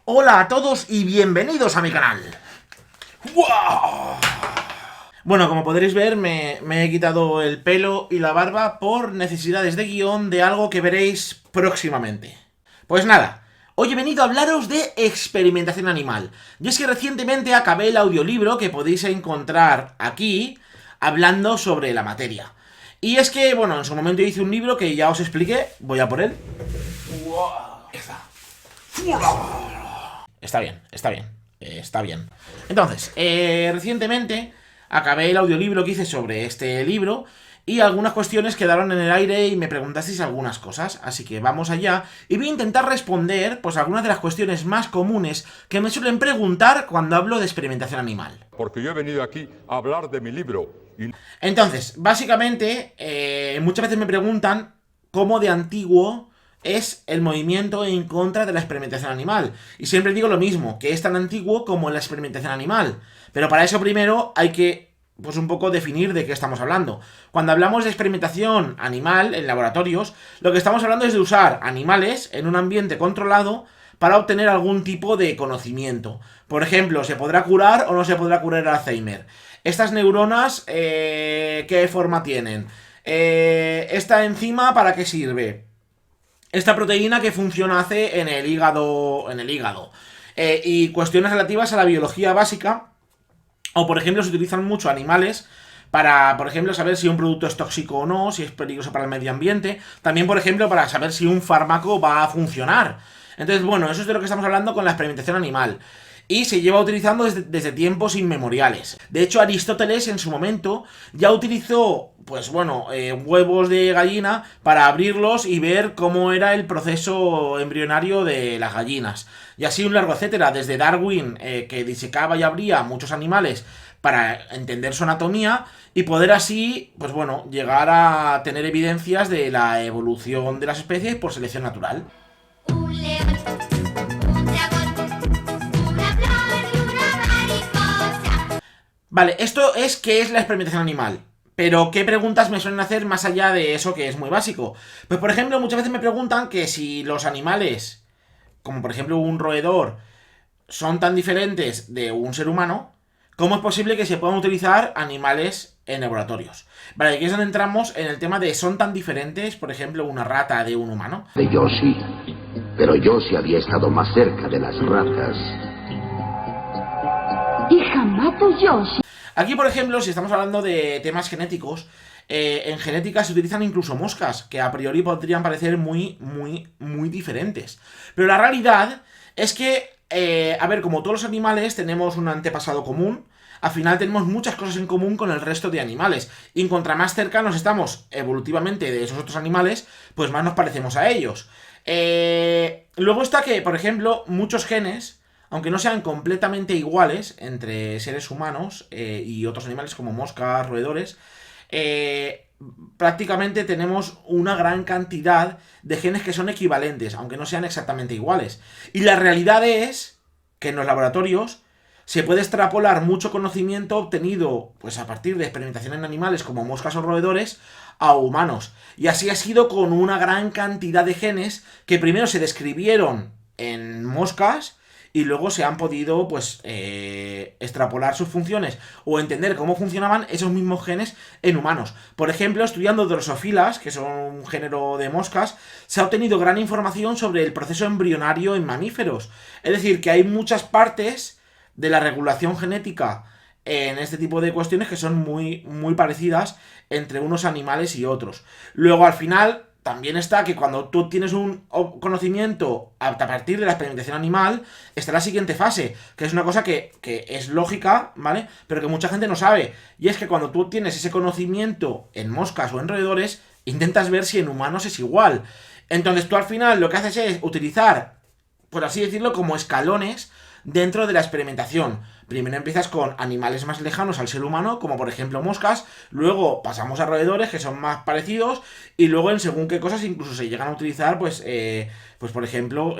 Hola a todos y bienvenidos a mi canal. ¡Wow! Bueno, como podréis ver, me he quitado el pelo y la barba por necesidades de guión de algo que veréis próximamente. Pues nada, hoy he venido a hablaros de experimentación animal. Y es que recientemente acabé el audiolibro que podéis encontrar aquí, hablando sobre la materia. Y es que, bueno, en su momento hice un libro que ya os expliqué, voy a por él. ¡Wow! Está bien, está bien, está bien. Entonces, recientemente acabé el audiolibro que hice sobre este libro y algunas cuestiones quedaron en el aire y me preguntasteis algunas cosas, así que vamos allá y voy a intentar responder pues algunas de las cuestiones más comunes que me suelen preguntar cuando hablo de experimentación animal. Porque yo he venido aquí a hablar de mi libro. Entonces, básicamente, muchas veces me preguntan cómo de antiguo es el movimiento en contra de la experimentación animal. Y siempre digo lo mismo, que es tan antiguo como la experimentación animal. Pero para eso primero hay que, pues un poco definir de qué estamos hablando. Cuando hablamos de experimentación animal en laboratorios, lo que estamos hablando es de usar animales en un ambiente controlado para obtener algún tipo de conocimiento. Por ejemplo, ¿se podrá curar o no se podrá curar el Alzheimer? Estas neuronas, ¿qué forma tienen? ¿Esta enzima para qué sirve? Esta proteína qué función hace en el hígado. Y cuestiones relativas a la biología básica. O por ejemplo, se utilizan mucho animales para, por ejemplo, saber si un producto es tóxico o no, si es peligroso para el medio ambiente. También, por ejemplo, para saber si un fármaco va a funcionar. Entonces, bueno, eso es de lo que estamos hablando con la experimentación animal. Y se lleva utilizando desde tiempos inmemoriales. De hecho, Aristóteles en su momento ya utilizó, pues bueno, huevos de gallina para abrirlos y ver cómo era el proceso embrionario de las gallinas. Y así un largo etcétera, desde Darwin, que disecaba y abría muchos animales para entender su anatomía y poder así, pues bueno, llegar a tener evidencias de la evolución de las especies por selección natural. Un león, un dragón, una flor y una mariposa. Vale, esto es qué es la experimentación animal. Pero, ¿qué preguntas me suelen hacer más allá de eso que es muy básico? Pues, por ejemplo, muchas veces me preguntan que si los animales, como por ejemplo un roedor, son tan diferentes de un ser humano, ¿cómo es posible que se puedan utilizar animales en laboratorios? Vale, aquí es donde entramos en el tema de son tan diferentes, por ejemplo, una rata de un humano. De Yoshi, pero Yoshi había estado más cerca de las ratas. Y Hamato Yoshi. Aquí, por ejemplo, si estamos hablando de temas genéticos, en genética se utilizan incluso moscas, que a priori podrían parecer muy diferentes. Pero la realidad es que, a ver, como todos los animales tenemos un antepasado común, al final tenemos muchas cosas en común con el resto de animales. Y contra más cercanos estamos evolutivamente de esos otros animales, pues más nos parecemos a ellos. Luego está que, por ejemplo, muchos genes, aunque no sean completamente iguales entre seres humanos y otros animales como moscas, roedores, eh, prácticamente tenemos una gran cantidad de genes que son equivalentes, aunque no sean exactamente iguales. Y la realidad es que en los laboratorios se puede extrapolar mucho conocimiento obtenido pues a partir de experimentación en animales como moscas o roedores a humanos. Y así ha sido con una gran cantidad de genes que primero se describieron en moscas y luego se han podido pues extrapolar sus funciones o entender cómo funcionaban esos mismos genes en humanos. Por ejemplo, estudiando drosofilas, que son un género de moscas, se ha obtenido gran información sobre el proceso embrionario en mamíferos. Es decir, que hay muchas partes de la regulación genética en este tipo de cuestiones que son muy parecidas entre unos animales y otros. Luego, al final, también está que cuando tú tienes un conocimiento a partir de la experimentación animal, está la siguiente fase, que es una cosa que es lógica, ¿vale? Pero que mucha gente no sabe. Y es que cuando tú tienes ese conocimiento en moscas o en roedores, intentas ver si en humanos es igual. Entonces tú al final lo que haces es utilizar, por así decirlo, como escalones dentro de la experimentación. Primero empiezas con animales más lejanos al ser humano, como por ejemplo moscas, luego pasamos a roedores que son más parecidos, y luego en según qué cosas incluso se llegan a utilizar, pues por ejemplo,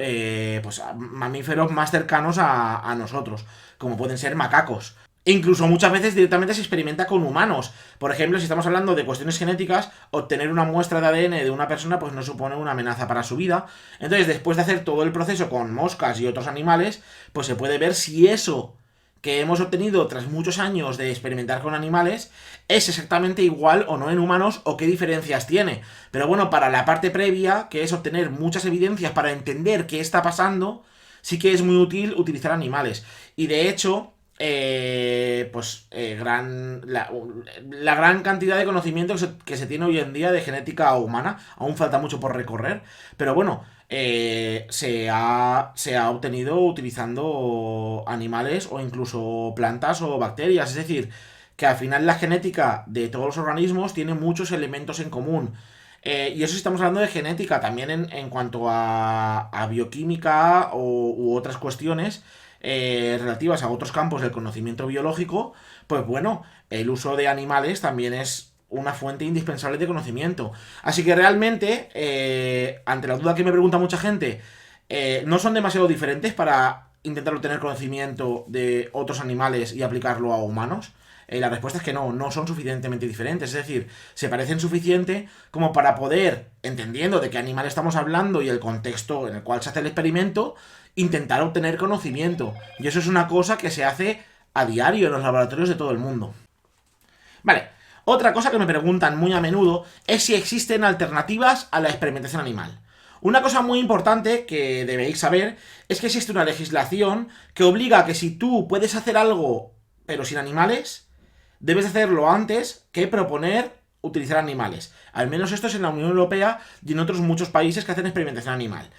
pues mamíferos más cercanos a nosotros, como pueden ser macacos. Incluso muchas veces directamente se experimenta con humanos. Por ejemplo, si estamos hablando de cuestiones genéticas, obtener una muestra de ADN de una persona pues no supone una amenaza para su vida. Entonces, después de hacer todo el proceso con moscas y otros animales, pues se puede ver si eso que hemos obtenido tras muchos años de experimentar con animales es exactamente igual o no en humanos o qué diferencias tiene. Pero bueno, para la parte previa, que es obtener muchas evidencias para entender qué está pasando, sí que es muy útil utilizar animales. Y de hecho, la gran cantidad de conocimiento que se tiene hoy en día de genética humana, aún falta mucho por recorrer, pero bueno, se ha obtenido utilizando animales o incluso plantas o bacterias, es decir, que al final la genética de todos los organismos tiene muchos elementos en común. Y eso sí estamos hablando de genética, también en cuanto a bioquímica u otras cuestiones relativas a otros campos del conocimiento biológico, pues bueno, el uso de animales también es una fuente indispensable de conocimiento. Así que realmente, ante la duda que me pregunta mucha gente, no son demasiado diferentes para intentar obtener conocimiento de otros animales y aplicarlo a humanos. La respuesta es que no son suficientemente diferentes. Es decir, se parecen suficiente como para poder, entendiendo de qué animal estamos hablando y el contexto en el cual se hace el experimento, intentar obtener conocimiento. Y eso es una cosa que se hace a diario en los laboratorios de todo el mundo. Vale, otra cosa que me preguntan muy a menudo es si existen alternativas a la experimentación animal. Una cosa muy importante que debéis saber es que existe una legislación que obliga a que si tú puedes hacer algo pero sin animales, debes hacerlo antes que proponer utilizar animales. Al menos esto es en la Unión Europea y en otros muchos países que hacen experimentación animal.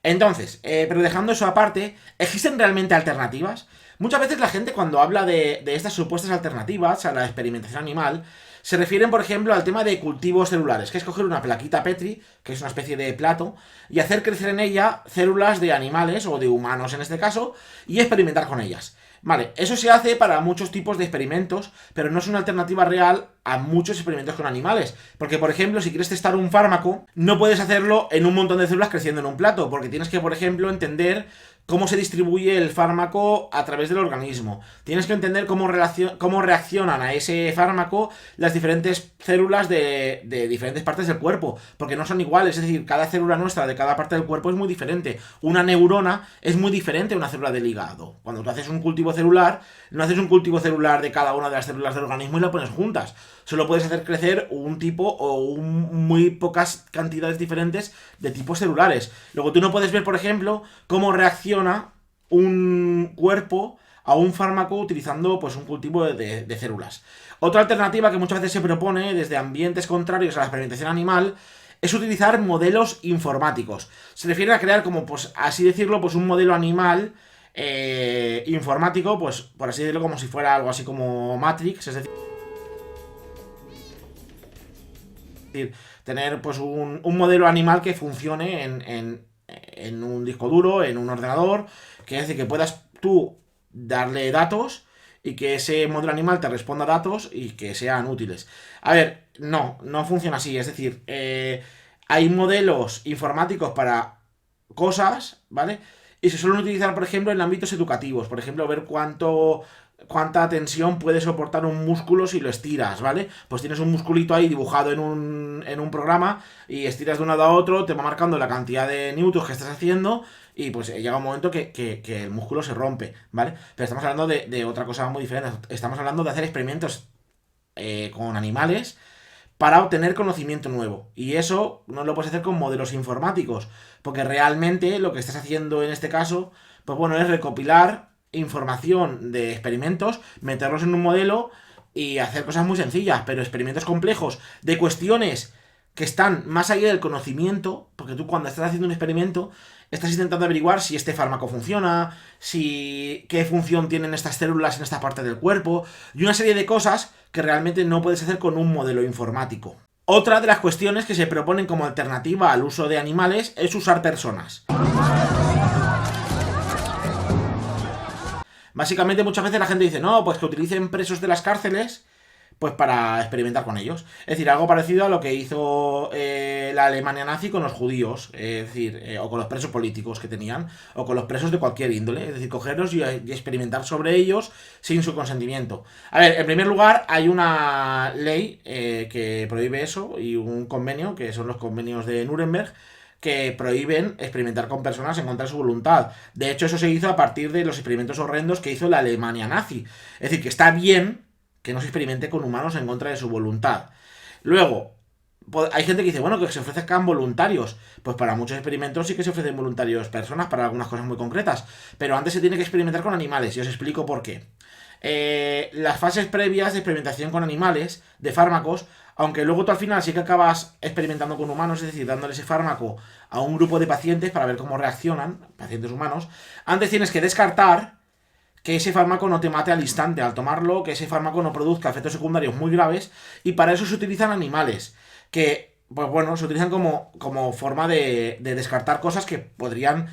Entonces, pero dejando eso aparte, ¿existen realmente alternativas? Muchas veces la gente cuando habla de estas supuestas alternativas a la experimentación animal, se refieren, por ejemplo, al tema de cultivos celulares, que es coger una plaquita Petri, que es una especie de plato, y hacer crecer en ella células de animales, o de humanos en este caso, y experimentar con ellas. Vale, eso se hace para muchos tipos de experimentos, pero no es una alternativa real a muchos experimentos con animales. Porque, por ejemplo, si quieres testar un fármaco, no puedes hacerlo en un montón de células creciendo en un plato, porque tienes que, por ejemplo, entender cómo se distribuye el fármaco a través del organismo. Tienes que entender cómo reaccionan a ese fármaco las diferentes células de diferentes partes del cuerpo, porque no son iguales, es decir, cada célula nuestra de cada parte del cuerpo es muy diferente. Una neurona es muy diferente a una célula del hígado. Cuando tú haces un cultivo celular, no haces un cultivo celular de cada una de las células del organismo y la pones juntas. Solo puedes hacer crecer un tipo o muy pocas cantidades diferentes de tipos celulares. Luego tú no puedes ver, por ejemplo, cómo reacciona un cuerpo a un fármaco utilizando pues un cultivo de células. Otra alternativa que muchas veces se propone desde ambientes contrarios a la experimentación animal es utilizar modelos informáticos. Se refiere a crear como, pues así decirlo, pues un modelo animal informático, pues por así decirlo, como si fuera algo así como Matrix, es decir, tener pues un modelo animal que funcione en un disco duro, en un ordenador, que es decir, que puedas tú darle datos y que ese modelo animal te responda datos y que sean útiles. A ver, no funciona así, es decir, hay modelos informáticos para cosas, ¿vale? Y se suelen utilizar, por ejemplo, en ámbitos educativos, por ejemplo, ver cuánta tensión puede soportar un músculo si lo estiras, ¿vale? Pues tienes un musculito ahí dibujado en un programa y estiras de un lado a otro, te va marcando la cantidad de newtons que estás haciendo y pues llega un momento que el músculo se rompe, ¿vale? Pero estamos hablando de otra cosa muy diferente. Estamos hablando de hacer experimentos con animales para obtener conocimiento nuevo. Y eso no lo puedes hacer con modelos informáticos, porque realmente lo que estás haciendo en este caso, pues bueno, es recopilar información de experimentos, meterlos en un modelo y hacer cosas muy sencillas, pero experimentos complejos de cuestiones que están más allá del conocimiento, porque tú cuando estás haciendo un experimento estás intentando averiguar si este fármaco funciona, qué función tienen estas células en esta parte del cuerpo y una serie de cosas que realmente no puedes hacer con un modelo informático. Otra de las cuestiones que se proponen como alternativa al uso de animales es usar personas. Básicamente muchas veces la gente dice, no, pues que utilicen presos de las cárceles pues para experimentar con ellos. Es decir, algo parecido a lo que hizo la Alemania nazi con los judíos, es decir, o con los presos políticos que tenían, o con los presos de cualquier índole, es decir, cogerlos y experimentar sobre ellos sin su consentimiento. A ver, en primer lugar, hay una ley que prohíbe eso y un convenio, que son los convenios de Nuremberg, que prohíben experimentar con personas en contra de su voluntad. De hecho, eso se hizo a partir de los experimentos horrendos que hizo la Alemania nazi. Es decir, que está bien que no se experimente con humanos en contra de su voluntad. Luego, hay gente que dice, bueno, que se ofrezcan voluntarios. Pues para muchos experimentos sí que se ofrecen voluntarios personas para algunas cosas muy concretas. Pero antes se tiene que experimentar con animales, y os explico por qué. Las fases previas de experimentación con animales, de fármacos, aunque luego tú al final sí que acabas experimentando con humanos, es decir, dándole ese fármaco a un grupo de pacientes para ver cómo reaccionan, pacientes humanos, antes tienes que descartar que ese fármaco no te mate al instante al tomarlo, que ese fármaco no produzca efectos secundarios muy graves, y para eso se utilizan animales, que, pues bueno, se utilizan como forma de descartar cosas que podrían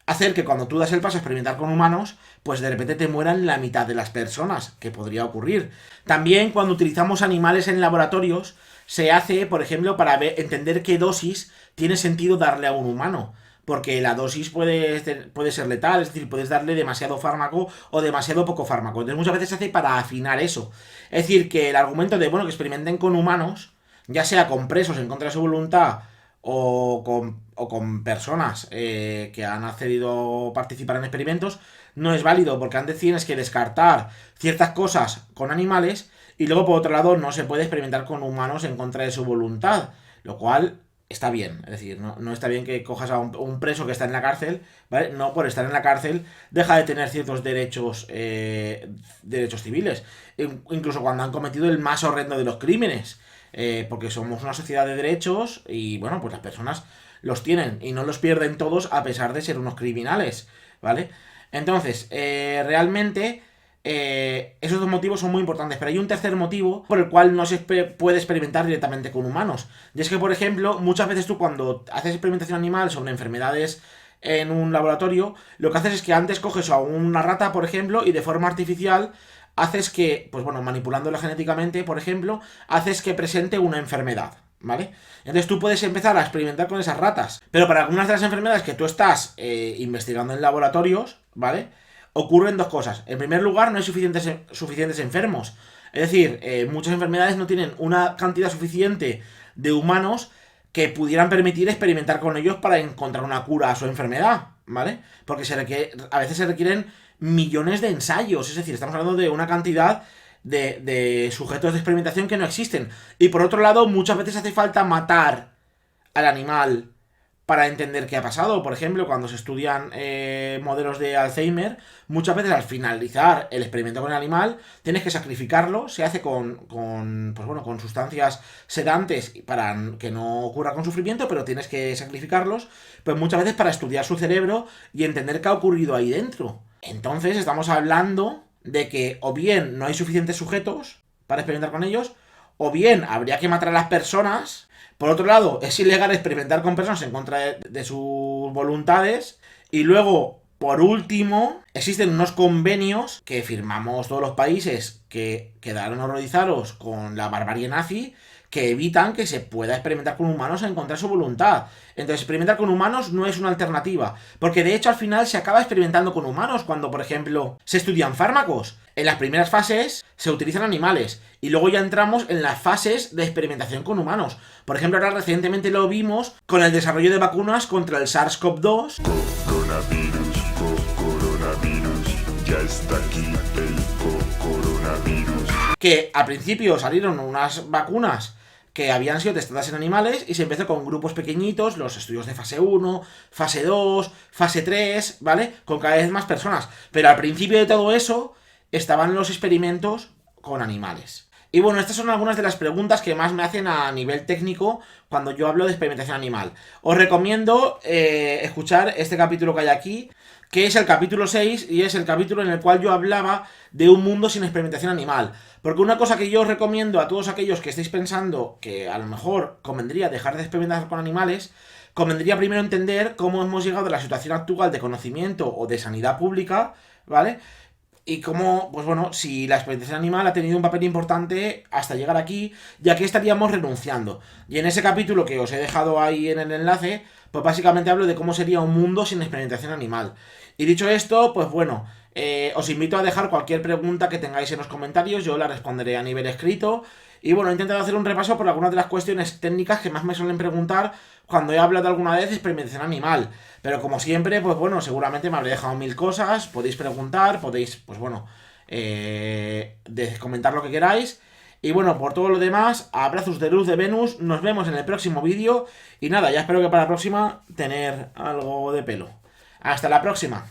hacer que cuando tú das el paso a experimentar con humanos, pues de repente te mueran la mitad de las personas, que podría ocurrir. También cuando utilizamos animales en laboratorios, se hace, por ejemplo, para entender qué dosis tiene sentido darle a un humano. Porque la dosis puede ser letal, es decir, puedes darle demasiado fármaco o demasiado poco fármaco. Entonces muchas veces se hace para afinar eso. Es decir, que el argumento de, bueno, que experimenten con humanos, ya sea con presos en contra de su voluntad o con personas que han accedido a participar en experimentos, no es válido, porque antes tienes que descartar ciertas cosas con animales y luego por otro lado no se puede experimentar con humanos en contra de su voluntad, lo cual está bien. Es decir, no está bien que cojas a un preso que está en la cárcel, ¿vale? No por estar en la cárcel deja de tener ciertos derechos civiles, incluso cuando han cometido el más horrendo de los crímenes, porque somos una sociedad de derechos y bueno, pues las personas los tienen y no los pierden todos a pesar de ser unos criminales, ¿vale? Entonces, realmente esos dos motivos son muy importantes, pero hay un tercer motivo por el cual no se puede experimentar directamente con humanos. Y es que, por ejemplo, muchas veces tú cuando haces experimentación animal sobre enfermedades en un laboratorio, lo que haces es que antes coges a una rata, por ejemplo, y de forma artificial haces que, pues bueno, manipulándola genéticamente, por ejemplo, haces que presente una enfermedad, ¿vale? Entonces tú puedes empezar a experimentar con esas ratas, pero para algunas de las enfermedades que tú estás investigando en laboratorios, ¿vale?, ocurren dos cosas. En primer lugar, no hay suficientes enfermos. Es decir, muchas enfermedades no tienen una cantidad suficiente de humanos que pudieran permitir experimentar con ellos para encontrar una cura a su enfermedad, ¿vale? Porque a veces se requieren millones de ensayos, es decir, estamos hablando de una cantidad de sujetos de experimentación que no existen. Y por otro lado, muchas veces hace falta matar al animal para entender qué ha pasado. Por ejemplo, cuando se estudian modelos de Alzheimer, muchas veces al finalizar el experimento con el animal, tienes que sacrificarlo. Se hace con sustancias sedantes para que no ocurra con sufrimiento, pero tienes que sacrificarlos, pues muchas veces para estudiar su cerebro y entender qué ha ocurrido ahí dentro. Entonces estamos hablando de que o bien no hay suficientes sujetos para experimentar con ellos, o bien habría que matar a las personas. Por otro lado, es ilegal experimentar con personas en contra de sus voluntades. Y luego, por último, existen unos convenios que firmamos todos los países que quedaron horrorizados con la barbarie nazi, que evitan que se pueda experimentar con humanos en contra de su voluntad. Entonces, experimentar con humanos no es una alternativa, porque de hecho al final se acaba experimentando con humanos cuando, por ejemplo, se estudian fármacos. En las primeras fases se utilizan animales y luego ya entramos en las fases de experimentación con humanos. Por ejemplo, ahora recientemente lo vimos con el desarrollo de vacunas contra el SARS-CoV-2. Coronavirus, ya está aquí el coronavirus. Que al principio salieron unas vacunas que habían sido testadas en animales y se empezó con grupos pequeñitos, los estudios de fase 1, fase 2, fase 3, ¿vale? Con cada vez más personas. Pero al principio de todo eso estaban los experimentos con animales. Y bueno, estas son algunas de las preguntas que más me hacen a nivel técnico cuando yo hablo de experimentación animal. Os recomiendo escuchar este capítulo que hay aquí, que es el capítulo 6 y es el capítulo en el cual yo hablaba de un mundo sin experimentación animal. Porque una cosa que yo os recomiendo a todos aquellos que estéis pensando que a lo mejor convendría dejar de experimentar con animales, convendría primero entender cómo hemos llegado a la situación actual de conocimiento o de sanidad pública, ¿vale? y cómo, pues bueno, si la experimentación animal ha tenido un papel importante hasta llegar aquí, ya que estaríamos renunciando. Y en ese capítulo que os he dejado ahí en el enlace, pues básicamente hablo de cómo sería un mundo sin experimentación animal. Y dicho esto, pues bueno, os invito a dejar cualquier pregunta que tengáis en los comentarios, yo la responderé a nivel escrito. Y bueno, he intentado hacer un repaso por algunas de las cuestiones técnicas que más me suelen preguntar cuando he hablado alguna vez de experimentación animal. Pero como siempre, pues bueno, seguramente me habré dejado 1000 cosas, podéis preguntar, podéis, pues bueno, comentar lo que queráis. Y bueno, por todo lo demás, abrazos de luz de Venus, nos vemos en el próximo vídeo. Y nada, ya espero que para la próxima tener algo de pelo. Hasta la próxima.